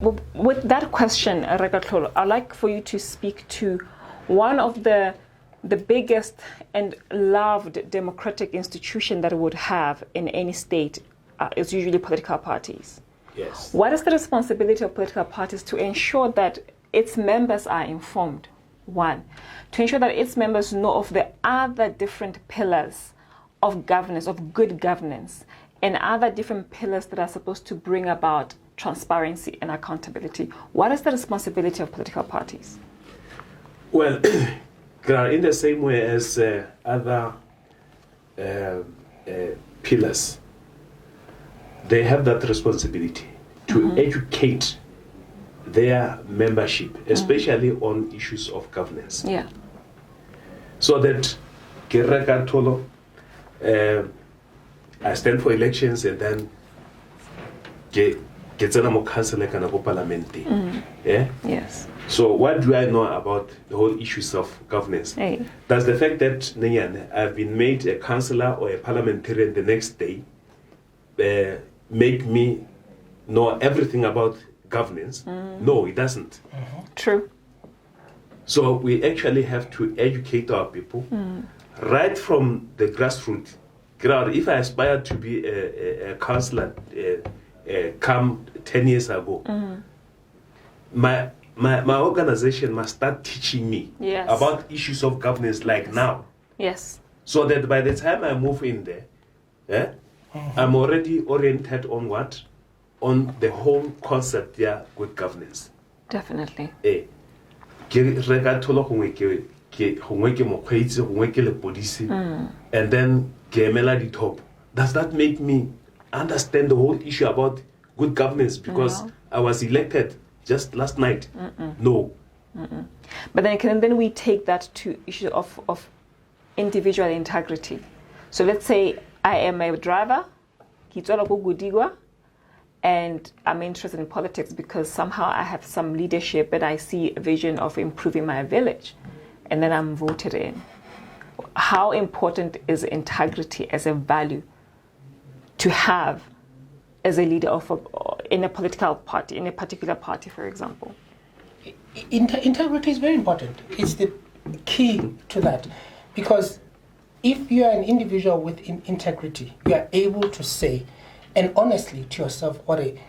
With that question, Rekatlolo, I'd like for you to speak to one of the biggest and loved democratic institution that we would have in any state is usually political parties. Yes. What is the responsibility of political parties to ensure that its members are informed? One, to ensure that its members know of the other different pillars of governance, of good governance, and other different pillars that are supposed to bring about transparency and accountability. What is the responsibility of political parties? Well, in the same way as other pillars, they have that responsibility to educate their membership, especially on issues of governance. Yeah. So that I stand for elections and then get more council like an parliament. Yeah? Yes. So what do I know about the whole issues of governance? Hey. Does the fact that I've been made a councillor or a parliamentarian the next day make me know everything about governance? No, it doesn't. True. So we actually have to educate our people right from the grassroots. If I aspire to be a councillor come 10 years ago, my organization must start teaching me about issues of governance like now. Yes. So that by the time I move in there, I'm already oriented on what? On the whole concept, good governance. Definitely. And then melody top. Does that make me understand the whole issue about good governance because I was elected just last night? No. But then we take that to issue of individual integrity. So let's say I am a driver, and I'm interested in politics because somehow I have some leadership and I see a vision of improving my village, and then I'm voted in. How important is integrity as a value to have as a leader in a political party, in a particular party, for example? Integrity is very important. It's the key to that. Because if you are an individual with integrity, you are able to say, and honestly to yourself, I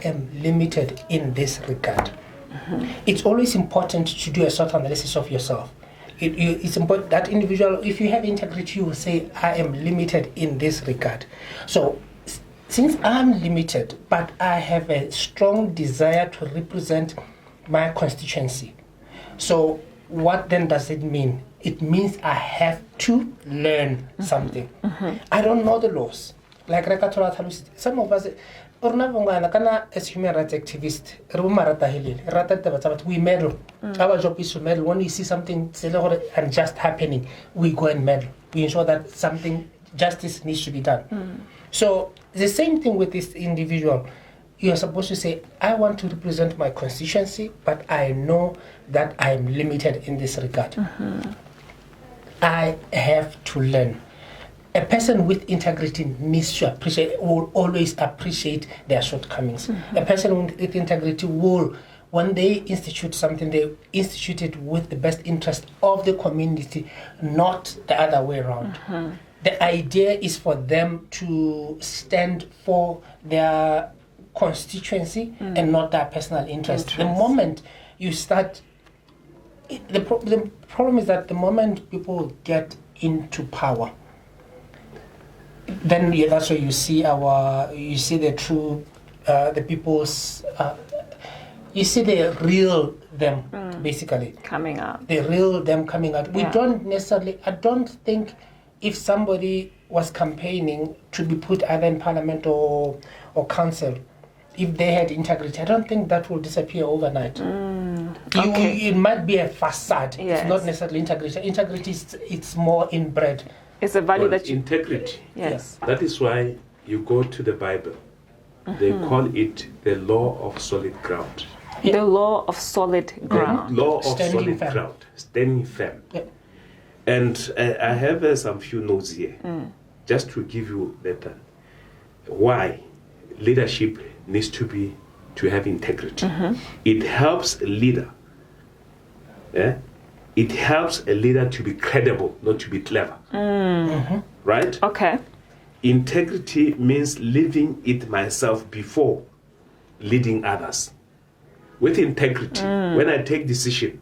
am limited in this regard. It's always important to do a sort of analysis of yourself. It's important that individual, if you have integrity, you will say, I am limited in this regard. So, since I'm limited, but I have a strong desire to represent my constituency. So, what then does it mean? It means I have to learn something. I don't know the laws. Like some of us, as human rights activists, we meddle. Our job is to meddle. When we see something unjust happening, we go and meddle. We ensure that justice needs to be done. So the same thing with this individual. You are supposed to say, I want to represent my constituency, but I know that I am limited in this regard. I have to learn. A person with integrity needs to will always appreciate their shortcomings. A person with integrity will, when they institute something, they institute it with the best interest of the community, not the other way around. The idea is for them to stand for their constituency and not their personal interest. The moment you start, the problem is that the moment people get into power, then that's where you see the true, the people's, you see the real them basically coming out. The real them coming out. We don't necessarily. I don't think if somebody was campaigning to be put either in parliament or council, if they had integrity, I don't think that will disappear overnight. It might be a facade. Yes. It's not necessarily integrity. Integrity it's more inbred. It's a value that you... Integrity. Yes. That is why you go to the Bible. They call it the law of solid ground. The law of solid ground. The law of solid ground. Standing firm. Yeah. And I have some few notes here, just to give you that why leadership needs to be to have integrity. It helps a leader. It helps a leader to be credible, not to be clever. Right? Okay. Integrity means living it myself before leading others. With integrity, when I take decision,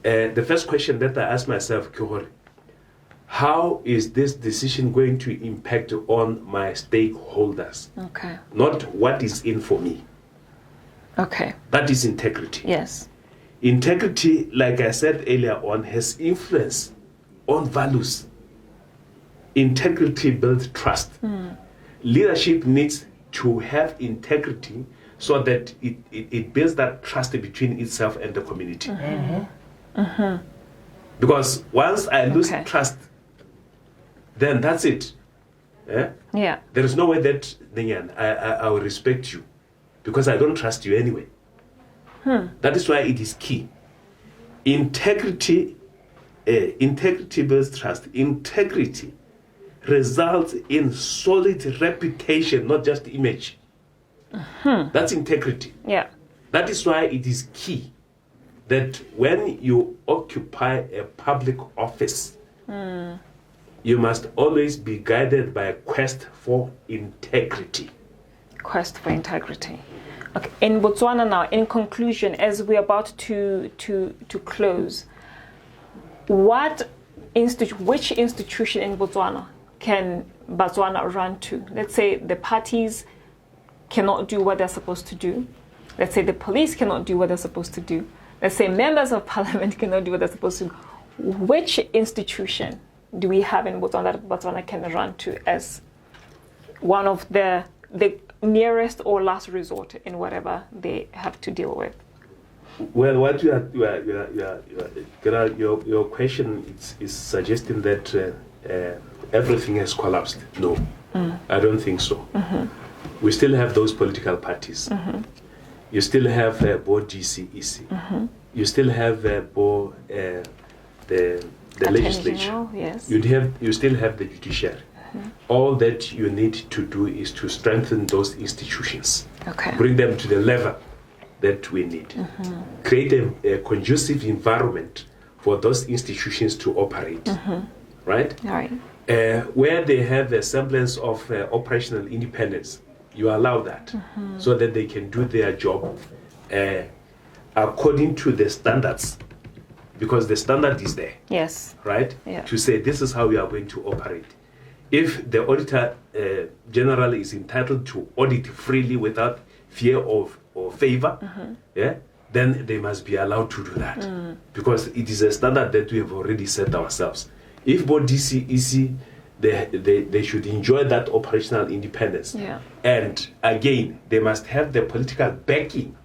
the first question that I ask myself, how is this decision going to impact on my stakeholders? Okay. Not what is in for me. Okay. That is integrity. Yes. Integrity, like I said earlier on, has influence on values. Integrity builds trust. Leadership needs to have integrity so that it builds that trust between itself and the community. Because once I lose trust, then that's it. Yeah. There is no way that I will respect you because I don't trust you anyway. That is why it is key. Integrity builds trust. Integrity results in solid reputation, not just image. That's integrity. Yeah. That is why it is key that when you occupy a public office, you must always be guided by a quest for integrity. Quest for integrity. Okay. In Botswana now, in conclusion, as we're about to close, which institution in Botswana can Botswana run to? Let's say the parties cannot do what they're supposed to do. Let's say the police cannot do what they're supposed to do. Let's say members of parliament cannot do what they're supposed to do. Which institution do we have in Botswana that Botswana can run to as one of the nearest or last resort in whatever they have to deal with? Well, what your question is suggesting that everything has collapsed. No, I don't think so. We still have those political parties. You still have board GCEC. You still have board the legislature. General, yes. You still have the judiciary. All that you need to do is to strengthen those institutions. Okay. Bring them to the level that we need. Create a conducive environment for those institutions to operate. Right? All right. Where they have a semblance of operational independence, you allow that so that they can do their job according to the standards, because the standard is there. Yes. Right? Yeah. To say this is how we are going to operate. If the auditor general is entitled to audit freely without fear of or favor, then they must be allowed to do that, because it is a standard that we have already set ourselves. If both DCEC, they should enjoy that operational independence. Yeah. And again, they must have the political backing.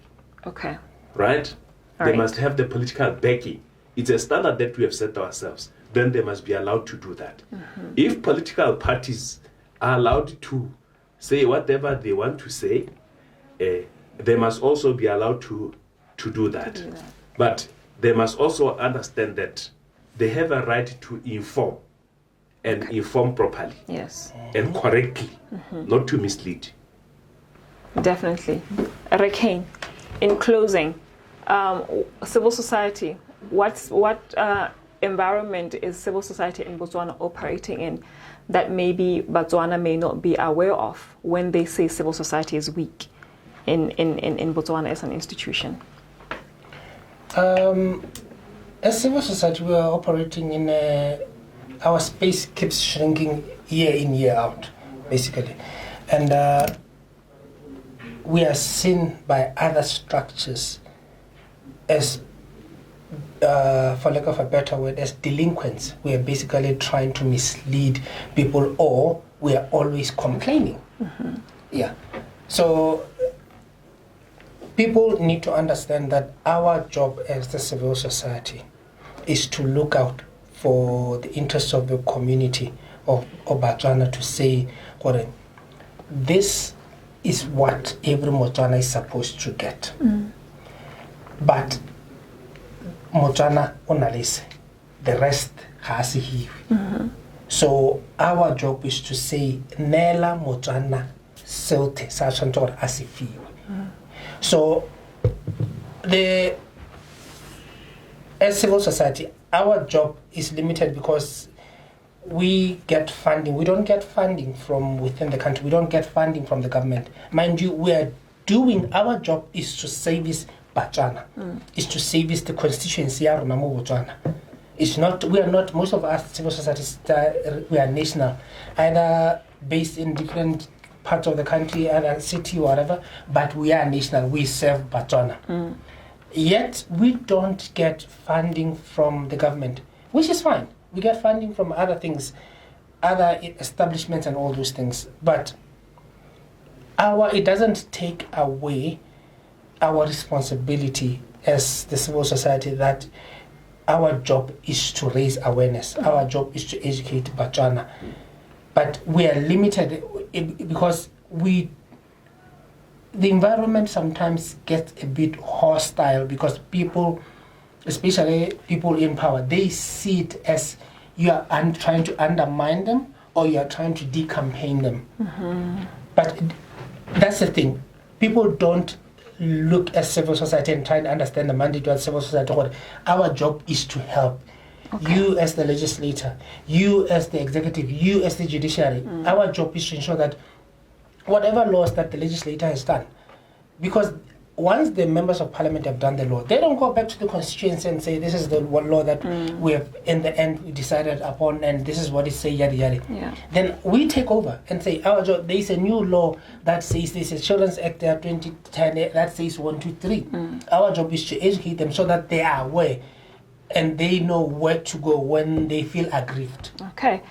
Okay. Right? All They right. must have the political backing. It's a standard that we have set ourselves. Then they must be allowed to do that. If political parties are allowed to say whatever they want to say, they must also be allowed to do that. But they must also understand that they have a right to inform, and inform properly Yes. and correctly, not to mislead. Definitely. Rekane, in closing, civil society, what environment is civil society in Botswana operating in that maybe Botswana may not be aware of when they say civil society is weak in Botswana as an institution? As civil society, we are operating in our space keeps shrinking year in, year out, basically. And we are seen by other structures as, for lack of a better word, as delinquents. We are basically trying to mislead people, or we are always complaining. Yeah. So people need to understand that our job as the civil society is to look out for the interests of the community of Botswana, to say, this is what every Motswana is supposed to get. But Motswana onalise, the rest has he. So our job is to say, Nela Motswana selte sa tshwanetse gore a se fiwe. So, as civil society, our job is limited because we get funding. We don't get funding from within the country. We don't get funding from the government. Mind you, our job is to service Botswana, is to service the constituency of Botswana. We are not, most of us civil society, we are national, either based in different parts of the country, either city or whatever, but we are national, we serve Botswana. Yet, we don't get funding from the government, which is fine. We get funding from other things, other establishments and all those things, but it doesn't take away our responsibility as the civil society that our job is to raise awareness. Our job is to educate Botswana. But we are limited because the environment sometimes gets a bit hostile because people, especially people in power, they see it as you are trying to undermine them or you are trying to decampaign them. But that's the thing. People don't look at civil society and try to understand the mandate of civil society. Our job is to help. Okay. You as the legislator, you as the executive, you as the judiciary, our job is to ensure that whatever laws that the legislator has done, because once the members of parliament have done the law, they don't go back to the constituency and say this is the one law that we have in the end decided upon and this is what it says, yada yada. Yeah. Then we take over and say our job, there is a new law that says this is Children's Act 2010 that says 1, 2, 3. Our job is to educate them so that they are aware and they know where to go when they feel aggrieved. Okay.